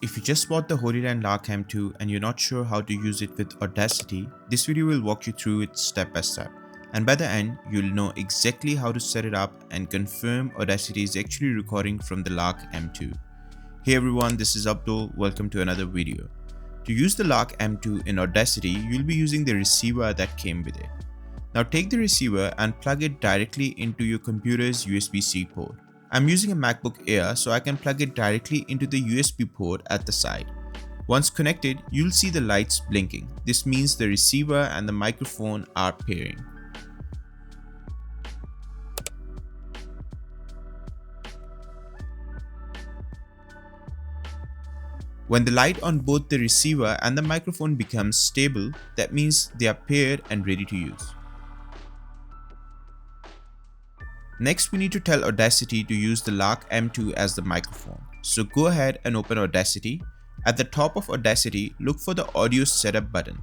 If you just bought the Hollyland Lark M2 and you're not sure how to use it with Audacity, this video will walk you through it step by step. And by the end, you'll know exactly how to set it up and confirm Audacity is actually recording from the Lark M2. Hey everyone, this is Abdul. Welcome to another video. To use the Lark M2 in Audacity, you'll be using the receiver that came with it. Now take the receiver and plug it directly into your computer's USB-C port. I'm using a MacBook Air, so I can plug it directly into the USB port at the side. Once connected, you'll see the lights blinking. This means the receiver and the microphone are pairing. When the light on both the receiver and the microphone becomes stable, that means they are paired and ready to use. Next, we need to tell Audacity to use the Lark M2 as the microphone. So go ahead and open Audacity. At the top of Audacity, look for the Audio Setup button.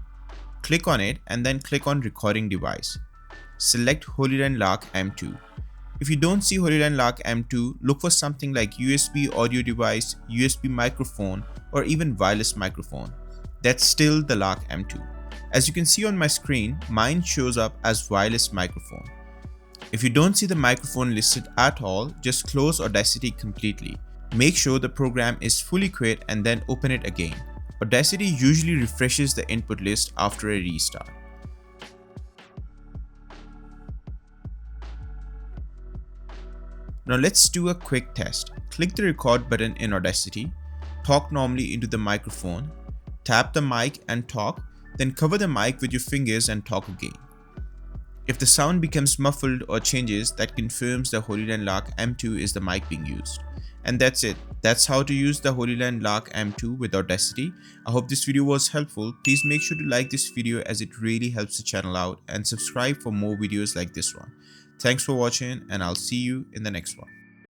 Click on it and then click on Recording Device. Select Hollyland Lark M2. If you don't see Hollyland Lark M2, look for something like USB audio device, USB microphone, or even wireless microphone. That's still the Lark M2. As you can see on my screen, mine shows up as wireless microphone. If you don't see the microphone listed at all, just close Audacity completely. Make sure the program is fully quit and then open it again. Audacity usually refreshes the input list after a restart. Now let's do a quick test. Click the record button in Audacity, talk normally into the microphone, tap the mic and talk, then cover the mic with your fingers and talk again. If the sound becomes muffled or changes, that confirms the Hollyland Lark M2 is the mic being used. And that's it. That's how to use the Hollyland Lark M2 with Audacity. I hope this video was helpful. Please make sure to like this video as it really helps the channel out, and subscribe for more videos like this one. Thanks for watching, and I'll see you in the next one.